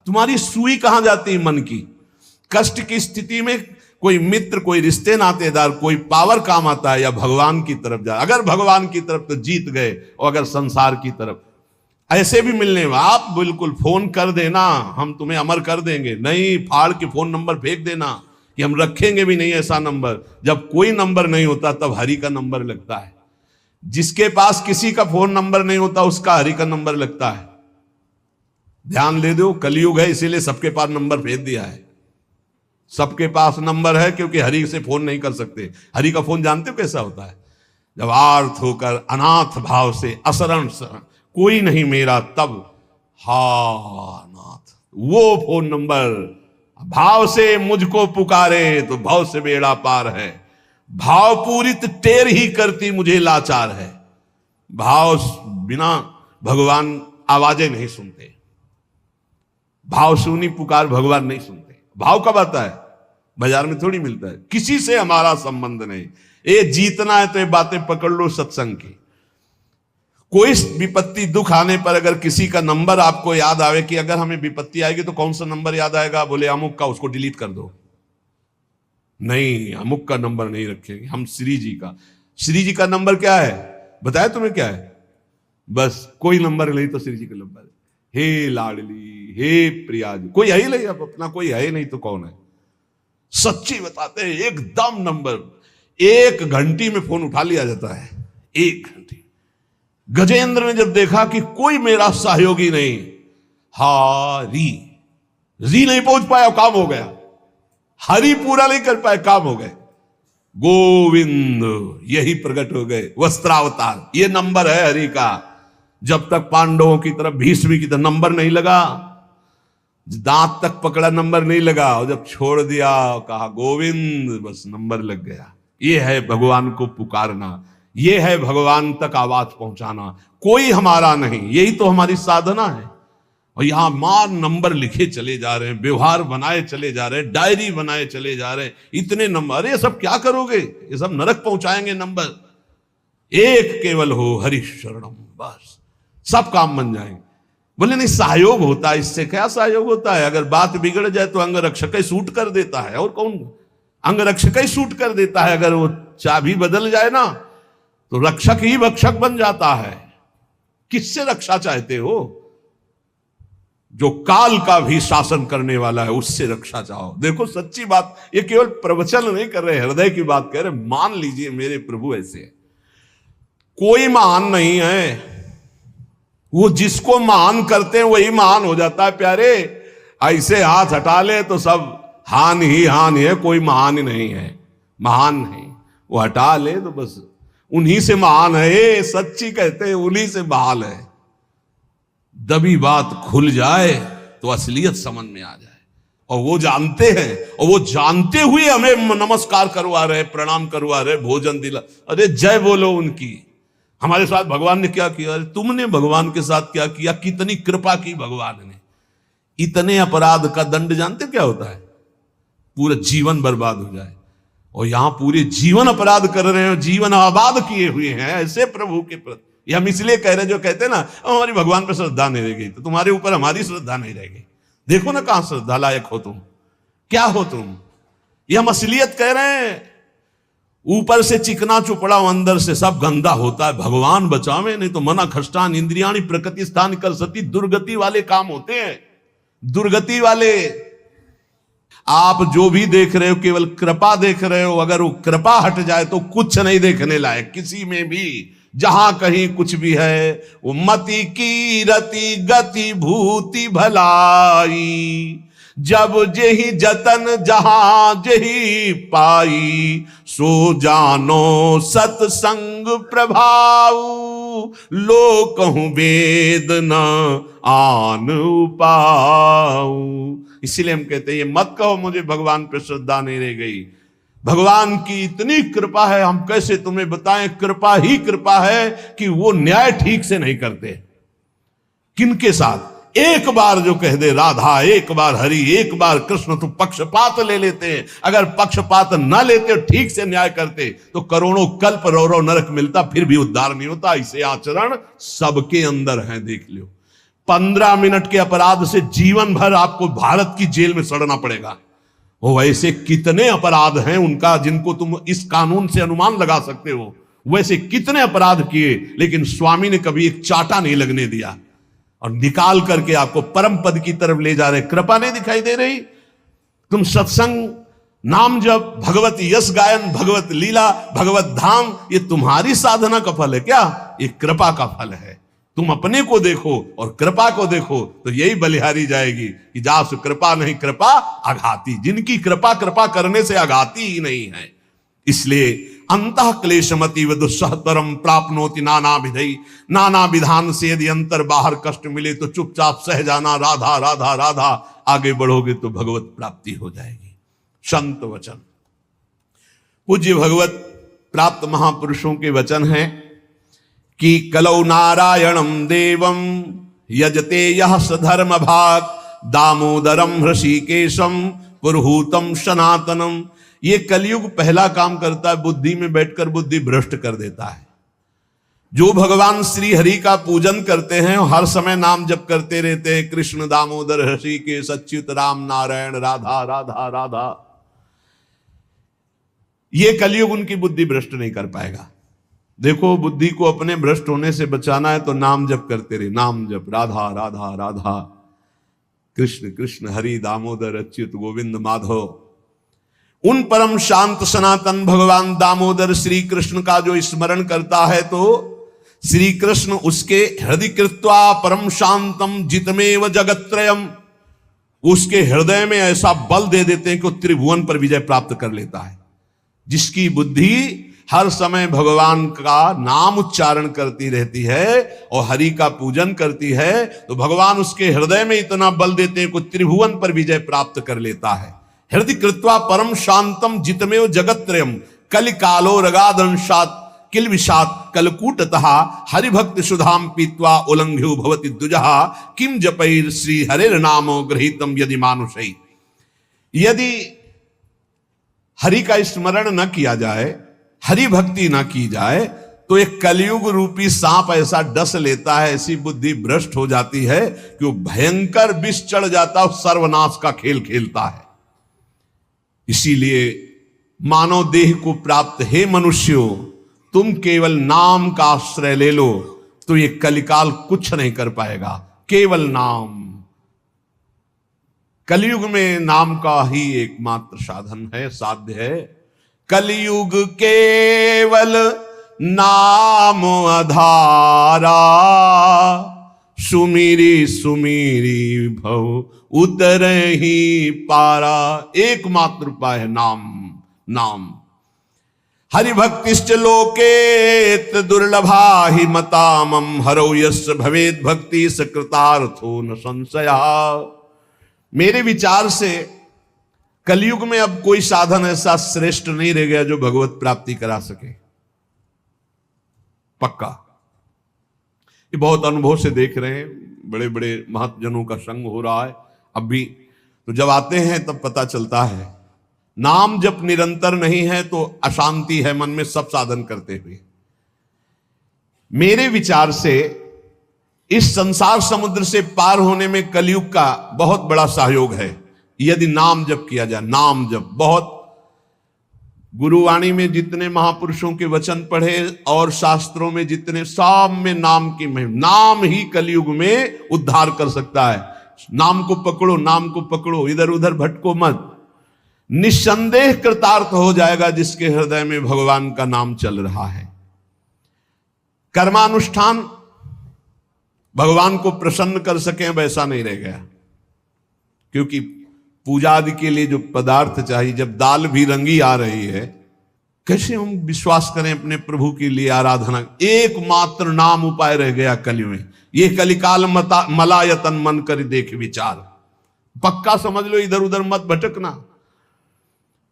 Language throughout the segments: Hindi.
तुम्हारी सुई कहां जाती है मन की? कष्ट की स्थिति में कोई मित्र, कोई रिश्ते नातेदार, कोई पावर काम आता है या भगवान की तरफ जा? अगर भगवान की तरफ तो जीत गए, और अगर संसार की तरफ ऐसे भी मिलने, आप बिल्कुल फोन कर देना, हम तुम्हें अमर कर देंगे, नहीं फाड़ के फोन नंबर फेंक देना कि हम रखेंगे भी नहीं ऐसा नंबर। जब कोई नंबर नहीं होता तब हरि का नंबर लगता है। जिसके पास किसी का फोन नंबर नहीं होता उसका हरि का नंबर लगता है। ध्यान ले दो, कलयुग है इसीलिए सबके पास नंबर भेज दिया है। सबके पास नंबर है क्योंकि हरि से फोन नहीं कर सकते। हरि का फोन जानते हो कैसा होता है? जब आर्थ होकर अनाथ भाव से असरण कोई नहीं मेरा, तब हा नाथ, वो फोन नंबर। भाव से मुझको पुकारे तो भाव से बेड़ा पार है। भाव पूरित टेर ही करती मुझे लाचार है। भाव बिना भगवान आवाजें नहीं सुनते। भाव सुनी पुकार भगवान नहीं सुनते। भाव कब आता है? बाजार में थोड़ी मिलता है। किसी से हमारा संबंध नहीं। ये जीतना है तो ये बातें पकड़ लो सत्संग की। कोई विपत्ति दुख आने पर अगर किसी का नंबर आपको याद आवे कि अगर हमें विपत्ति आएगी तो कौन सा नंबर याद आएगा? बोले अमुक का, उसको डिलीट कर दो। नहीं, अमुक का नंबर नहीं रखेंगे हम, श्री जी का। श्री जी का नंबर क्या है बताया तुम्हें? क्या है? बस कोई नंबर नहीं तो श्री जी का नंबर है। हे लाडली, हे प्रिया जी, कोई है ही नहीं। अब अपना कोई है ही नहीं तो कौन है? सच्ची बताते हैं, एकदम नंबर। 1 घंटी में फोन उठा लिया जाता है। 1 घंटी। गजेंद्र ने जब देखा कि कोई मेरा सहयोगी नहीं, हरि री नहीं पहुंच पाया, काम हो गया। हरि पूरा नहीं कर पाए, काम हो गए। गोविंद यही प्रकट हो गए, वस्त्रावतार। ये नंबर है हरि का। जब तक पांडवों की तरफ, भीष्म की तरफ नंबर नहीं लगा, दांत तक पकड़ा नंबर नहीं लगा, और जब छोड़ दिया कहा गोविंद, बस नंबर लग गया। ये है भगवान को पुकारना, ये है भगवान तक आवाज पहुंचाना। कोई हमारा नहीं, यही तो हमारी साधना है। और यहां मार नंबर लिखे चले जा रहे हैं, व्यवहार बनाए चले जा रहे हैं, डायरी बनाए चले जा रहे हैं। इतने नंबर, अरे सब क्या करोगे? ये सब नरक पहुंचाएंगे नंबर। एक केवल हो हरि शरणम, बस सब काम बन जाएंगे। बोले नहीं, सहयोग होता है। इससे क्या सहयोग होता है? अगर बात बिगड़ जाए तो अंग रक्षक ही सूट कर देता है। और कौन? अंग रक्षक ही सूट कर देता है। अगर वो चाबी बदल जाए ना तो रक्षक ही भक्षक बन जाता है। किससे रक्षा चाहते हो? जो काल का भी शासन करने वाला है, उससे रक्षा चाहो। देखो सच्ची बात, ये केवल प्रवचन नहीं कर रहे, हृदय की बात कह रहे। मान लीजिए मेरे प्रभु ऐसे है। कोई महान नहीं है, वो जिसको महान करते हैं वही महान हो जाता है प्यारे। ऐसे हाथ हटा ले तो सब हान ही हान है, कोई महान ही नहीं है। महान नहीं, वो हटा ले तो बस उन्हीं से महान है। सच्ची कहते हैं, उन्हीं से बहाल है। दबी बात खुल जाए तो असलियत समझ में आ जाए। और वो जानते हैं, और वो जानते हुए हमें नमस्कार करवा रहे, प्रणाम करवा रहे, भोजन दिला। अरे जय बोलो उनकी। हमारे साथ भगवान ने क्या किया? अरे तुमने भगवान के साथ क्या किया? कितनी कृपा की भगवान ने। इतने अपराध का दंड जानते क्या होता है? पूरा जीवन बर्बाद हो जाए। और यहां पूरे जीवन अपराध कर रहे हैं, जीवन आबाद किए हुए हैं ऐसे प्रभु के प्रति। ये हम इसलिए कह रहे हैं, जो कहते हैं ना हमारी भगवान पर श्रद्धा नहीं रह गई, तो तुम्हारे ऊपर हमारी श्रद्धा नहीं रह गई। देखो ना कहां श्रद्धा लायक हो तुम, क्या हो तुम। ये हम असलियत कह रहे हैं। ऊपर से चिकना चुपड़ा, अंदर से सब गंदा होता है। भगवान बचावे, नहीं तो मना खष्टान इंद्रियाणी प्रकृति स्थान कर सती। दुर्गति वाले काम होते हैं, दुर्गति वाले। आप जो भी देख रहे हो केवल कृपा देख रहे हो। अगर वो कृपा हट जाए तो कुछ नहीं देखने लायक किसी में भी। जहां कहीं कुछ भी है वो मति की रति गति भूति भलाई। जब जेहि जतन जहां जेहि पाई, सो जानो सत्संग प्रभाव। लो कहूं वेद न आन उपाऊ। इसीलिए हम कहते हैं ये मत कहो मुझे भगवान पे श्रद्धा नहीं रह गई। भगवान की इतनी कृपा है, हम कैसे तुम्हें बताएं। कृपा ही कृपा है कि वो न्याय ठीक से नहीं करते। किनके साथ? एक बार जो कह दे राधा, एक बार हरि, एक बार कृष्ण, तो पक्षपात ले लेते हैं। अगर पक्षपात न लेते, ठीक से न्याय करते, तो करोड़ों कल्प रौरव नरक मिलता, फिर भी उद्धार नहीं होता। इसे आचरण सबके अंदर है, देख लो। 15 मिनट के अपराध से जीवन भर आपको भारत की जेल में सड़ना पड़ेगा। वो ऐसे कितने अपराध हैं उनका जिनको तुम इस कानून से अनुमान लगा सकते हो। वैसे कितने अपराध किए, लेकिन स्वामी ने कभी एक चाटा नहीं लगने दिया और निकाल करके आपको परम पद की तरफ ले जा रहे। कृपा नहीं दिखाई दे रही? तुम सत्संग, नाम जप, भगवत यश गायन, भगवत लीला, भगवत धाम, ये तुम्हारी साधना का फल है क्या? ये कृपा का फल है। तुम अपने को देखो और कृपा को देखो तो यही बलिहारी जाएगी कि जासु कृपा नहीं कृपा आघाती। जिनकी कृपा कृपा करने से आघाती ही नहीं है। इसलिए अंतः क्लेशमतीव दुस्सहतरम प्राप्नोति नाना विधि, नाना विधान से यदि अंतर बाहर कष्ट मिले तो चुपचाप सह जाना, राधा राधा राधा। आगे बढ़ोगे तो भगवत प्राप्ति हो जाएगी। संत वचन, पूज्य भगवत प्राप्त महापुरुषों के वचन हैं कि कलौ नारायणम देवम यजते यह सधर्म भाग, दामोदरम हृषिकेशम पुरहूतम सनातनम। ये कलयुग पहला काम करता है, बुद्धि में बैठकर बुद्धि भ्रष्ट कर देता है। जो भगवान श्री हरि का पूजन करते हैं, हर समय नाम जप करते रहते हैं, कृष्ण दामोदर हृषिकेश अच्युत राम नारायण राधा राधा राधा, ये कलयुग उनकी बुद्धि भ्रष्ट नहीं कर पाएगा। देखो, बुद्धि को अपने भ्रष्ट होने से बचाना है तो नाम जप करते रहे। नाम जप, राधा राधा राधा, कृष्ण कृष्ण हरि दामोदर अच्युत गोविंद माधव। उन परम शांत सनातन भगवान दामोदर श्री कृष्ण का जो स्मरण करता है तो श्री कृष्ण उसके हृदय कृत्वा परम शांतम जितमेव जगत्त्रयम, उसके हृदय में ऐसा बल दे देते हैं कि वो त्रिभुवन पर विजय प्राप्त कर लेता है। जिसकी बुद्धि हर समय भगवान का नाम उच्चारण करती रहती है और हरि का पूजन करती है, तो भगवान उसके हृदय में इतना बल देते हैं कि त्रिभुवन पर विजय प्राप्त कर लेता है। हृदय कृत्वा परम शांतम जितमेव जगत्त्रयम कलि कालो रगादंशात किल विषात कलकूटतः हरिभक्त सुधाम पीत्वा उल्लंघ्यो भवति द्विजः किम जपैर श्री हरेर नामो गृहीतम यदि मानुषै। यदि हरि का स्मरण न किया जाए, हरि भक्ति न की जाए, तो एक कलयुग रूपी सांप ऐसा डस लेता है, ऐसी बुद्धि भ्रष्ट हो जाती है कि वो भयंकर विष चढ़ जाता है, सर्वनाश का खेल खेलता है। इसीलिए मानव देह को प्राप्त हे मनुष्यों, तुम केवल नाम का आश्रय ले लो तो ये कलिकाल कुछ नहीं कर पाएगा। केवल नाम, कलयुग में नाम का ही एकमात्र साधन है, साध्य है। कलयुग केवल नाम आधारा, सुमिरी सुमिरी भव उतर ही पारा। एकमात्र उपाय है नाम, नाम। हरिभक्तिश्च लोकेत दुर्लभा ही मतामम, हरौ यस्य भवेद भक्ति सकृतार्थो न संशया। मेरे विचार से कलयुग में अब कोई साधन ऐसा श्रेष्ठ नहीं रह गया जो भगवत प्राप्ति करा सके। पक्का, ये बहुत अनुभव से देख रहे हैं, बड़े बड़े महत्जनों का संग हो रहा है अब भी। तो जब आते हैं तब पता चलता है नाम जब निरंतर नहीं है तो अशांति है मन में, सब साधन करते हुए। मेरे विचार से इस संसार समुद्र से पार होने में कलयुग का बहुत बड़ा सहयोग है यदि नाम जप किया जाए। नाम जप बहुत, गुरुवाणी में जितने महापुरुषों के वचन पढ़े और शास्त्रों में जितने, सब में नाम की महिमा। नाम ही कलयुग में उद्धार कर सकता है। नाम को पकड़ो, नाम को पकड़ो, इधर उधर भटको मत। निस्संदेह कृतार्थ हो जाएगा जिसके हृदय में भगवान का नाम चल रहा है। कर्मानुष्ठान भगवान को प्रसन्न कर सके वैसा नहीं रह गया, क्योंकि पूजा आदि के लिए जो पदार्थ चाहिए, जब दाल भी रंगी आ रही है, कैसे हम विश्वास करें अपने प्रभु के लिए आराधना। एकमात्र नाम उपाय रह गया कलि में। ये कलिकाल मलायतन मन कर देख विचार। पक्का समझ लो, इधर उधर मत भटकना।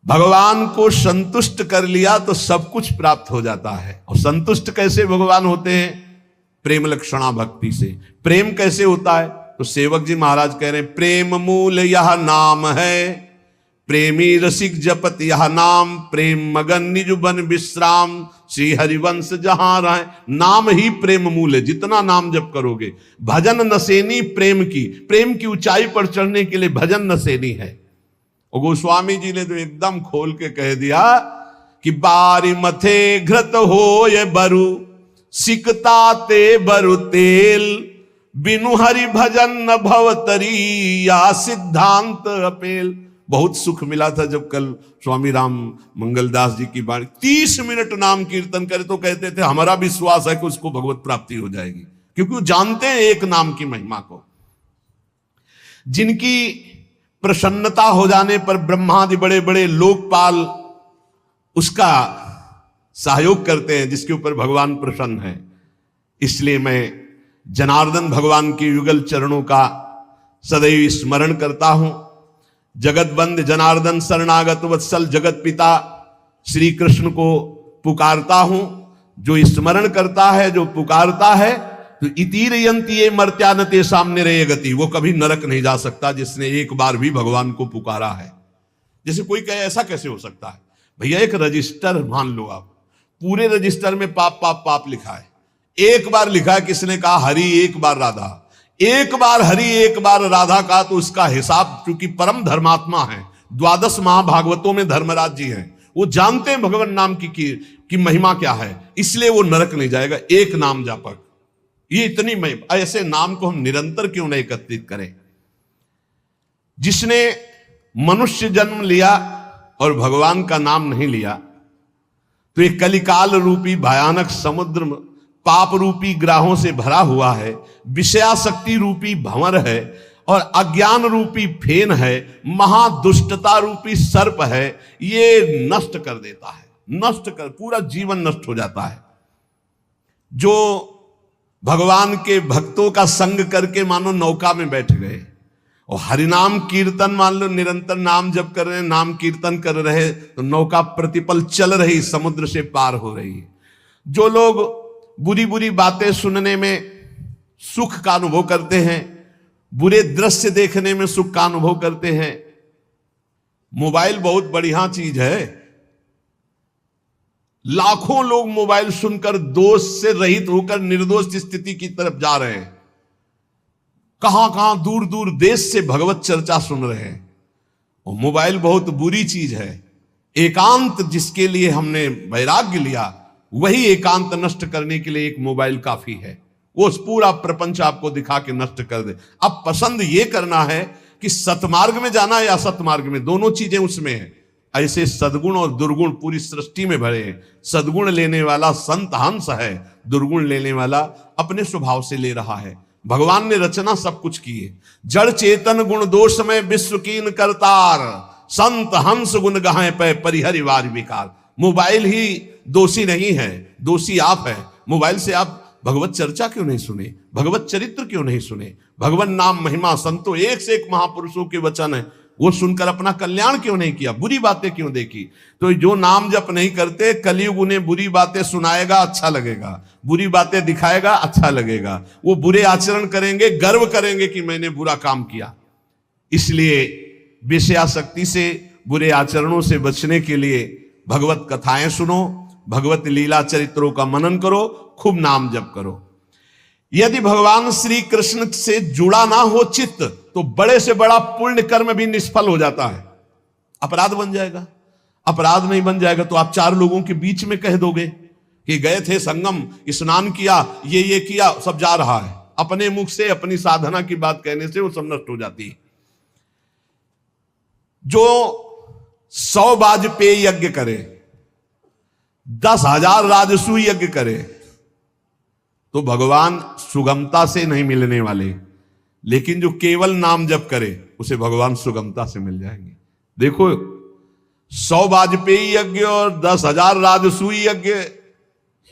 भगवान को संतुष्ट कर लिया तो सब कुछ प्राप्त हो जाता है। और संतुष्ट कैसे भगवान होते हैं? प्रेम लक्षणा भक्ति से। प्रेम कैसे होता है? तो सेवक जी महाराज कह रहे हैं, प्रेम मूल यह नाम है, प्रेमी रसिक जपत यह नाम, प्रेम मगन निज बन विश्राम, श्री हरिवंश जहां राय। नाम ही प्रेम मूल है, जितना नाम जप करोगे। भजन नसेनी प्रेम की ऊंचाई पर चढ़ने के लिए भजन नसेनी है। और गोस्वामी जी ने तो एकदम खोल के कह दिया कि बारी मथे घृत हो ये बरु, सिकता ते बरु तेल, बिनु हरि भजन न भवतरी, या सिद्धांत अपेल। बहुत सुख मिला था जब कल स्वामी राम मंगलदास जी की बाणी 30 मिनट नाम कीर्तन करे तो कहते थे हमारा विश्वास है कि उसको भगवत प्राप्ति हो जाएगी, क्योंकि वो जानते हैं एक नाम की महिमा को। जिनकी प्रसन्नता हो जाने पर ब्रह्मादि बड़े बड़े लोकपाल उसका सहयोग करते हैं, जिसके ऊपर भगवान प्रसन्न है। इसलिए मैं जनार्दन भगवान के युगल चरणों का सदैव स्मरण करता हूं। जगत बंद जनार्दन शरणागत वत्सल जगत पिता श्री कृष्ण को पुकारता हूं। जो स्मरण करता है, जो पुकारता है, तो इतीरयंती ये मर्त्यानते सामने रहे गति, वो कभी नरक नहीं जा सकता जिसने एक बार भी भगवान को पुकारा है। जैसे कोई कहे ऐसा कैसे हो सकता है? भैया एक रजिस्टर मान लो आप, पूरे रजिस्टर में पाप पाप पाप लिखा है। एक बार लिखा है, किसने कहा हरि एक बार राधा, एक बार हरि एक बार राधा का, तो उसका हिसाब, क्योंकि परम धर्मात्मा है, 12 महाभागवतों में धर्मराज जी हैं, वो जानते हैं भगवान नाम की महिमा क्या है, इसलिए वो नरक नहीं जाएगा। एक नाम जापक, ये इतनी महिमा। ऐसे नाम को हम निरंतर क्यों नहीं एकत्रित करें? जिसने मनुष्य जन्म लिया और भगवान का नाम नहीं लिया, तो ये कलिकाल रूपी भयानक समुद्र पाप रूपी ग्राहों से भरा हुआ है, विषयाशक्ति रूपी भंवर है, और अज्ञान रूपी फेन है, महादुष्टता रूपी सर्प है। ये नष्ट कर देता है, नष्ट कर, पूरा जीवन नष्ट हो जाता है। जो भगवान के भक्तों का संग करके मानो नौका में बैठ गए और हरिनाम कीर्तन मान लो निरंतर नाम जप कर रहे हैं, नाम कीर्तन कर रहे, तो नौका प्रतिपल चल रही, समुद्र से पार हो रही है। जो लोग बुरी बुरी बातें सुनने में सुख का अनुभव करते हैं, बुरे दृश्य देखने में सुख का अनुभव करते हैं। मोबाइल बहुत बढ़िया चीज है। लाखों लोग मोबाइल सुनकर दोष से रहित होकर निर्दोष स्थिति की तरफ जा रहे हैं। कहां कहां दूर दूर देश से भगवत चर्चा सुन रहे हैं। और मोबाइल बहुत बुरी चीज है। एकांत जिसके लिए हमने वैराग्य लिया, वही एकांत नष्ट करने के लिए एक मोबाइल काफी है। वो पूरा प्रपंच आपको दिखा के नष्ट कर दे। अब पसंद ये करना है कि सतमार्ग में जाना है या असतमार्ग में, दोनों चीजें उसमें है। ऐसे सद्गुण और दुर्गुण पूरी सृष्टि में भरे हैं। सद्गुण लेने वाला संत हंस है, दुर्गुण लेने वाला अपने स्वभाव से ले रहा है। भगवान ने रचना सब कुछ की है। जड़ चेतन गुण दोष में विश्व कीन करतार, संत हंस गुण गाहे पे परिहरिवार विकार। मोबाइल ही दोषी नहीं है, दोषी आप है। मोबाइल से आप भगवत चर्चा क्यों नहीं सुने, भगवत चरित्र क्यों नहीं सुने, भगवान नाम महिमा संतो एक से एक महापुरुषों के वचन है, वो सुनकर अपना कल्याण क्यों नहीं किया, बुरी बातें क्यों देखी? तो जो नाम जप नहीं करते, कलयुग उन्हें बुरी बातें सुनाएगा, अच्छा लगेगा, बुरी बातें दिखाएगा, अच्छा लगेगा। वो बुरे आचरण करेंगे, गर्व करेंगे कि मैंने बुरा काम किया। इसलिए विषयाशक्ति से, बुरे आचरणों से बचने के लिए भगवत कथाएं सुनो, भगवत लीला चरित्रों का मनन करो, खूब नाम जप करो। यदि भगवान श्री कृष्ण से जुड़ा ना हो चित्त, तो बड़े से बड़ा पुण्य कर्म भी निष्फल हो जाता है, अपराध बन जाएगा। अपराध नहीं बन जाएगा तो आप 4 लोगों के बीच में कह दोगे कि गए थे संगम, स्नान किया, ये किया, सब जा रहा है। अपने मुख से अपनी साधना की बात कहने से वो सब नष्ट हो जाती है। जो 100 वाजपेयी यज्ञ करे, 10,000 राजसू यज्ञ करे, तो भगवान सुगमता से नहीं मिलने वाले। लेकिन जो केवल नाम जप करे, उसे भगवान सुगमता से मिल जाएंगे। देखो 100 वाजपेयी यज्ञ और 10,000 राजसूय यज्ञ,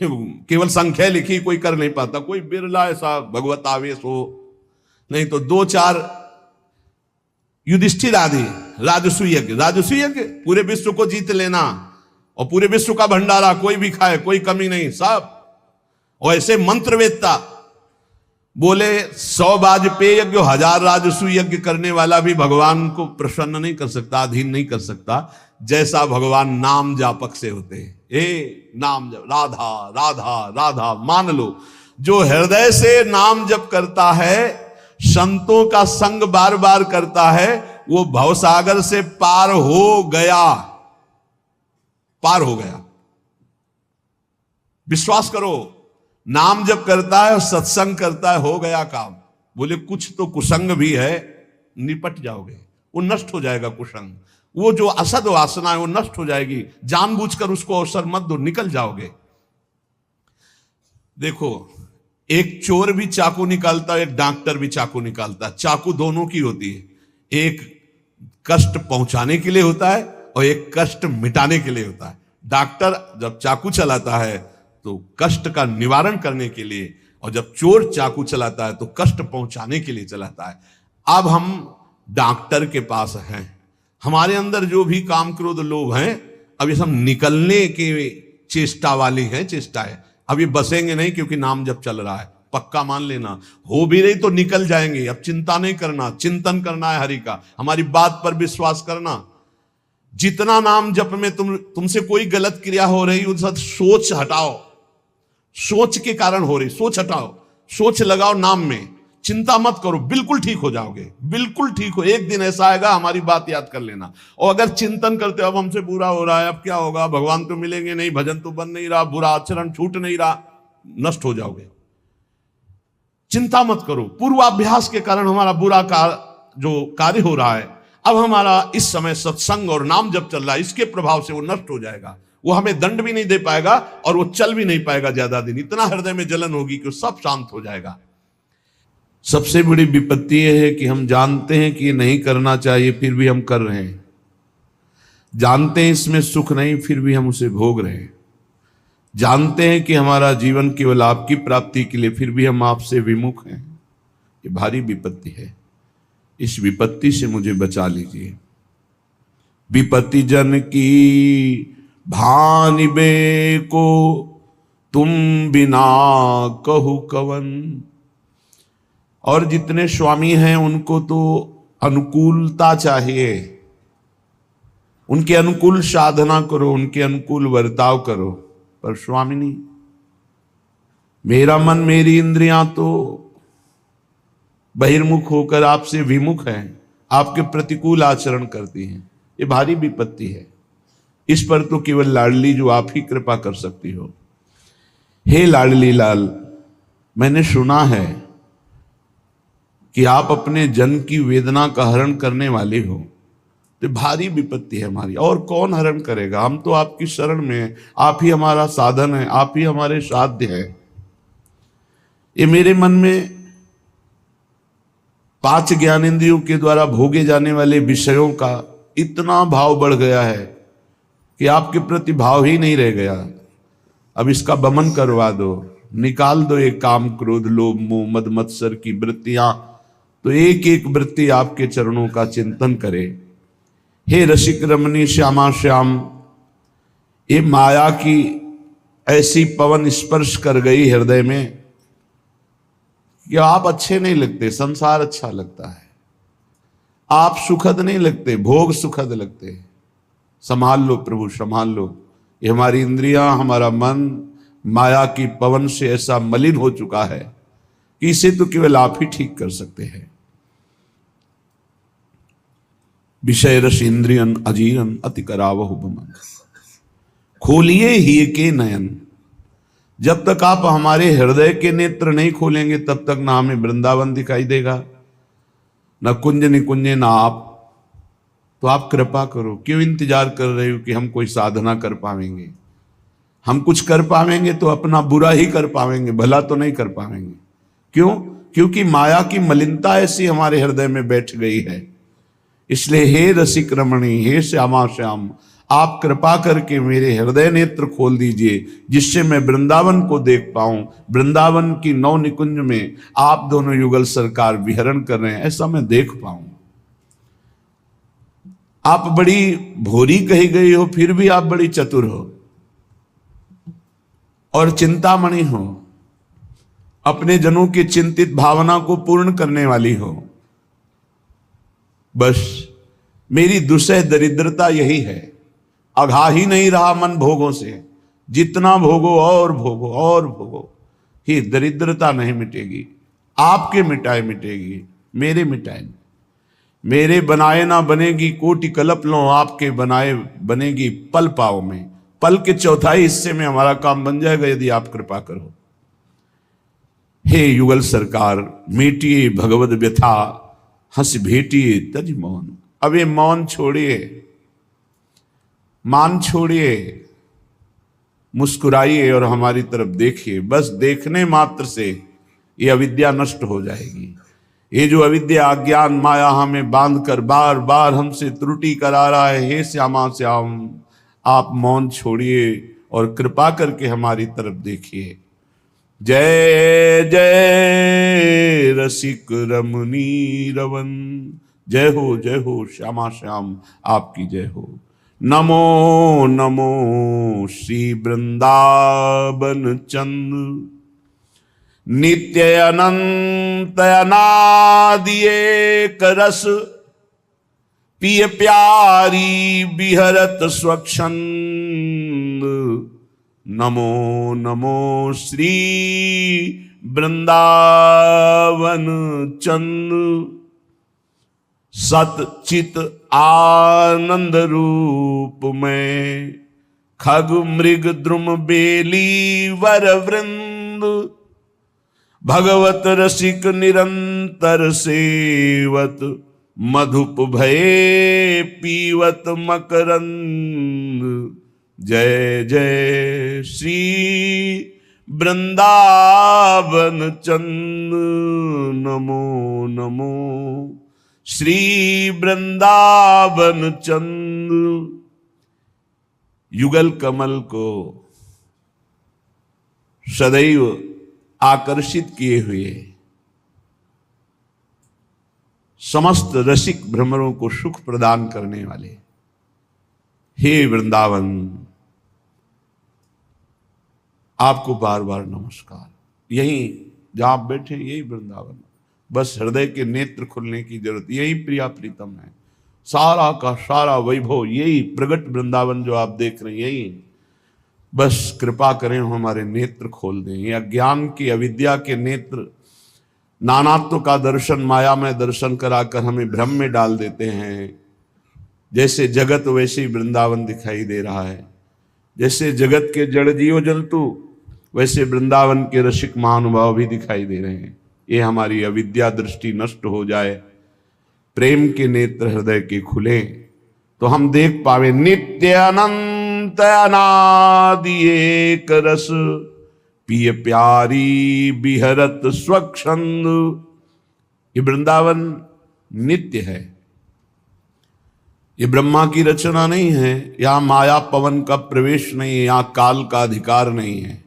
केवल संख्या लिखी, कोई कर नहीं पाता। कोई बिरला ऐसा भगवत आवेश हो, नहीं तो 2-4 युधिष्ठिर आदि राजसूय यज्ञ। राजसूय यज्ञ पूरे विश्व को जीत लेना और पूरे विश्व का भंडारा, कोई भी खाए, कोई कमी नहीं, सब। और ऐसे मंत्रवेत्ता, बोले 100 वाजपेयी यज्ञ 1000 राजसू यज्ञ करने वाला भी भगवान को प्रसन्न नहीं कर सकता, अधीन नहीं कर सकता, जैसा भगवान नाम जापक से होते हैं। नाम जप, राधा राधा राधा, मान लो जो हृदय से नाम जप करता है, संतों का संग बार बार करता है, वो भवसागर से पार हो गया, पार हो गया। विश्वास करो, नाम जप करता है और सत्संग करता है, हो गया काम। बोले कुछ तो कुसंग भी है, निपट जाओगे, वो नष्ट हो जाएगा कुसंग, वो जो असद वासना है वो नष्ट हो जाएगी। जानबूझकर उसको अवसर मत दो, निकल जाओगे। देखो, एक चोर भी चाकू निकालता है, एक डॉक्टर भी चाकू निकालता है। चाकू दोनों की होती है, एक कष्ट पहुंचाने के लिए होता है और एक कष्ट मिटाने के लिए होता है। डॉक्टर जब चाकू चलाता है तो कष्ट का निवारण करने के लिए, और जब चोर चाकू चलाता है तो कष्ट पहुंचाने के लिए चलाता है। अब हम डॉक्टर के पास हैं, हमारे अंदर जो भी काम क्रोध लोभ हैं, अब ये सब निकलने के चेष्टा वाली है, चेष्टा है। अब ये बसेंगे नहीं, क्योंकि नाम जब चल रहा है, पक्का मान लेना। हो भी नहीं तो निकल जाएंगे। अब चिंता नहीं करना, चिंतन करना है हरि का, हमारी बात पर विश्वास करना। जितना नाम जप में तुमसे कोई गलत क्रिया हो रही, उस सोच हटाओ, सोच के कारण हो रही, सोच हटाओ, सोच लगाओ नाम में, चिंता मत करो, बिल्कुल ठीक हो जाओगे, बिल्कुल ठीक हो। एक दिन ऐसा आएगा, हमारी बात याद कर लेना। और अगर चिंतन करते हो अब हमसे बुरा हो रहा है, अब क्या होगा, भगवान तो मिलेंगे नहीं, भजन तो बन नहीं रहा, बुरा आचरण छूट नहीं रहा, नष्ट हो जाओगे। चिंता मत करो, पूर्वाभ्यास के कारण हमारा बुरा जो कार्य हो रहा है, अब हमारा इस समय सत्संग और नाम जब चल रहा है, इसके प्रभाव से वो नष्ट हो जाएगा। वो हमें दंड भी नहीं दे पाएगा और वो चल भी नहीं पाएगा ज्यादा दिन। इतना हृदय में जलन होगी कि सब शांत हो जाएगा। सबसे बड़ी विपत्ति यह है कि हम जानते हैं कि ये नहीं करना चाहिए, फिर भी हम कर रहे हैं। जानते हैं इसमें सुख नहीं, फिर भी हम उसे भोग रहे हैं। जानते हैं कि हमारा जीवन केवल आपकी प्राप्ति के लिए, फिर भी हम आपसे विमुख हैं। ये भारी विपत्ति है। इस विपत्ति से मुझे बचा लीजिए। विपत्ति जन की भानिबे को तुम बिना कहु कवन। और जितने स्वामी हैं उनको तो अनुकूलता चाहिए, उनके अनुकूल साधना करो, उनके अनुकूल वर्ताव करो। पर स्वामिनी, मेरा मन मेरी इंद्रियां तो बहिर्मुख होकर आपसे विमुख हैं, आपके प्रतिकूल आचरण करती हैं। ये भारी विपत्ति है। इस पर तो केवल लाडली जो आप ही कृपा कर सकती हो। हे लाडली लाल, मैंने सुना है कि आप अपने जन की वेदना का हरण करने वाले हो। तो भारी विपत्ति है हमारी, और कौन हरण करेगा? हम तो आपकी शरण में हैं, आप ही हमारा साधन है, आप ही हमारे साध्य है। ये मेरे मन में 5 ज्ञानेंद्रियों के द्वारा भोगे जाने वाले विषयों का इतना भाव बढ़ गया है कि आपके प्रति भाव ही नहीं रह गया। अब इसका बमन करवा दो, निकाल दो ये काम क्रोध लोभ मोह मद मत्सर की वृत्तियां। तो एक एक वृत्ति आपके चरणों का चिंतन करे। हे रसिक रमणी श्यामा श्याम, ये माया की ऐसी पवन स्पर्श कर गई हृदय में कि आप अच्छे नहीं लगते, संसार अच्छा लगता है। आप सुखद नहीं लगते, भोग सुखद लगते। संभाल लो प्रभु, संभाल लो। ये हमारी इंद्रियां, हमारा मन माया की पवन से ऐसा मलिन हो चुका है कि इसे तो केवल आप ही ठीक कर सकते हैं। विषय रस इंद्रियन अजीरन अति करावहु बमन, खोलिए ही के नयन। जब तक आप हमारे हृदय के नेत्र नहीं खोलेंगे तब तक ना हमें वृंदावन दिखाई देगा, न कुंज निकुंजे, ना आप। तो आप कृपा करो। क्यों इंतजार कर रहे हो कि हम कोई साधना कर पाएंगे? हम कुछ कर पाएंगे तो अपना बुरा ही कर पाएंगे, भला तो नहीं कर पाएंगे। क्यों? क्योंकि माया की मलिनता ऐसी हमारे हृदय में बैठ गई है। इसलिए हे रसिक रमणी, हे श्यामा श्याम, आप कृपा करके मेरे हृदय नेत्र खोल दीजिए, जिससे मैं वृंदावन को देख पाऊं। वृंदावन की 9 निकुंज में आप दोनों युगल सरकार विहरण कर रहे हैं, ऐसा मैं देख पाऊं। आप बड़ी भोरी कही गई हो, फिर भी आप बड़ी चतुर हो और चिंतामणि हो। अपने जनों की चिंतित भावना को पूर्ण करने वाली हो। बस मेरी दुसह दरिद्रता यही है, अघा ही नहीं रहा मन भोगों से, जितना भोगो और भोगो और भोगो, ही दरिद्रता नहीं मिटेगी। आपके मिटाए मिटेगी, मेरे मिटाए, मेरे बनाए ना बनेगी कोटि कल्प लो, आपके बनाए बनेगी पल पाओ में। पल के चौथाई हिस्से में हमारा काम बन जाएगा यदि आप कृपा करो। हे युगल सरकार, मीटिए भगवद व्यथा, हंस भेटिए तज मौन। अब ये मौन छोड़िए, मान छोड़िए, मुस्कुराइए और हमारी तरफ देखिए। बस देखने मात्र से ये अविद्या नष्ट हो जाएगी। ये जो अविद्या अज्ञान माया हमें बांधकर बार बार हमसे त्रुटि करा रहा है, हे श्यामा श्याम, आप मौन छोड़िए और कृपा करके हमारी तरफ देखिए। जय जय रसिक रमणी रवन, जय हो श्यामा श्याम, आपकी जय हो। नमो नमो श्री वृंदावन चंद्र, नित्य अनंत अनादि एक रस, पिय प्यारी बिहरत स्वच्छंद। नमो नमो श्री वृंदावन चंद्र, सत चित आनंद रूप में, खग मृग द्रुम बेली वर वृंद, भगवत रसिक निरंतर सेवत, मधुप भये पीवत मकरंद। जय जय श्री वृंदावन चंद्र, नमो नमो श्री वृंदावन चंद्र। युगल कमल को सदैव आकर्षित किए हुए समस्त रसिक भ्रमरों को सुख प्रदान करने वाले हे वृंदावन, आपको बार बार नमस्कार। यही जहां आप बैठे यही वृंदावन, बस हृदय के नेत्र खुलने की जरूरत, यही प्रिया प्रीतम है। सारा का सारा वैभव यही प्रगट वृंदावन जो आप देख रहे हैं, यही। बस कृपा करें, हमारे नेत्र खोल दें। ये अज्ञान की अविद्या के नेत्र नानात्व का दर्शन, माया में दर्शन कराकर हमें भ्रम में डाल देते हैं। जैसे जगत वैसे ही वृंदावन दिखाई दे रहा है। जैसे जगत के जड़ जीव जंतु वैसे वृंदावन के रसिक महानुभाव भी दिखाई दे रहे हैं। ये हमारी अविद्या दृष्टि नष्ट हो जाए, प्रेम के नेत्र हृदय के खुले, तो हम देख पावे नित्य अनंत अनादि एक रस, पिय प्यारी बिहरत स्वच्छंद। ये वृंदावन नित्य है, ये ब्रह्मा की रचना नहीं है, यहां माया पवन का प्रवेश नहीं है, यहां काल का अधिकार नहीं है।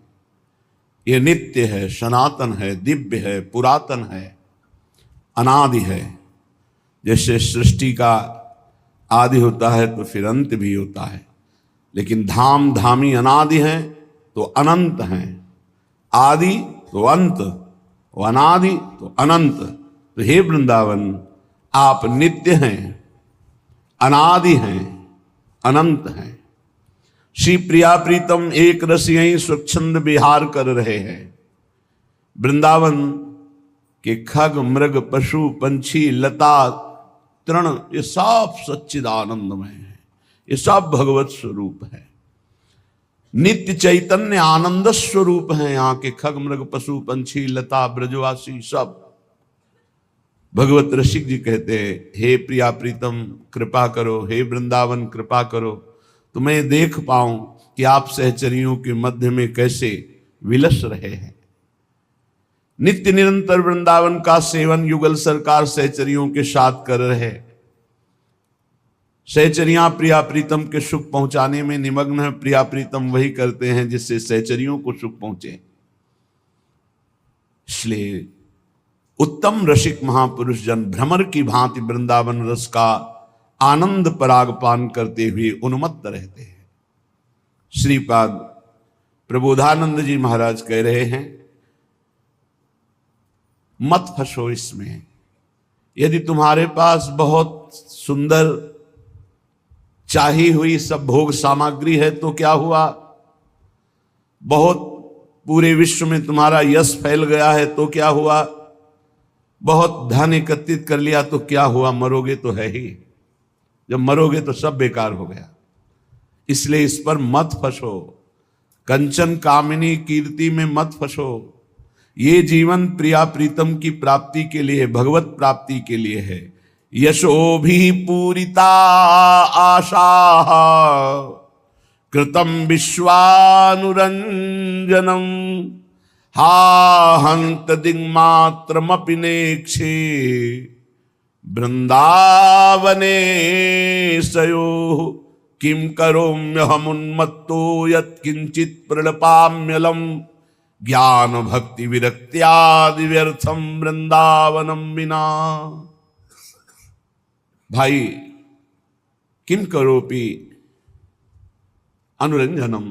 ये नित्य है, सनातन है, दिव्य है, पुरातन है, अनादि है। जैसे सृष्टि का आदि होता है तो फिर अंत भी होता है, लेकिन धाम धामी अनादि हैं तो अनंत हैं। आदि तो अंत, अनादि तो अनंत। तो हे वृंदावन, आप नित्य हैं, अनादि हैं, अनंत हैं। श्री प्रिया प्रीतम एक रस यहीं स्वच्छंद विहार कर रहे हैं। वृंदावन के खग मृग पशु पंछी लता तृण ये सब सच्चिदानंदमय है, ये सब भगवत स्वरूप है, नित्य चैतन्य आनंद स्वरूप है। यहाँ के खग मृग पशु पंछी लता ब्रजवासी सब भगवत रसिक जी कहते हैं, हे प्रिया प्रीतम कृपा करो, हे वृंदावन कृपा करो, तो मैं देख पाऊं कि आप सहचरियों के मध्य में कैसे विलस रहे हैं। नित्य निरंतर वृंदावन का सेवन युगल सरकार सहचरियों के साथ कर रहे। सहचरियां प्रिया प्रीतम के सुख पहुंचाने में निमग्न है। प्रिया प्रीतम वही करते हैं जिससे सहचरियों को सुख पहुंचे। इसलिए उत्तम रसिक महापुरुष जन भ्रमर की भांति वृंदावन रस का आनंद पराग पान करते हुए उन्मत्त रहते हैं। श्रीपाद प्रबोधानंद जी महाराज कह रहे हैं, मत फंसो इसमें। यदि तुम्हारे पास बहुत सुंदर चाही हुई सब भोग सामग्री है तो क्या हुआ, बहुत पूरे विश्व में तुम्हारा यश फैल गया है तो क्या हुआ, बहुत धन एकत्रित कर लिया तो क्या हुआ, मरोगे तो है ही। जब मरोगे तो सब बेकार हो गया। इसलिए इस पर मत फंसो, कंचन कामिनी कीर्ति में मत फंसो। ये जीवन प्रिया प्रीतम की प्राप्ति के लिए, भगवत प्राप्ति के लिए है। यशो भी पूरिता आशा कृतम विश्वानुरंजनम हा हंत दिग्मात्रमपि नेक्षे वृंदावने सयो किम करोम्यहमुन्मत्तो यत्किंचित् प्रणपाम्यलम ज्ञान भक्ति विरक्त्यादि व्यर्थम वृंदावनम विना। भाई किम करोपि अनुरंजनम,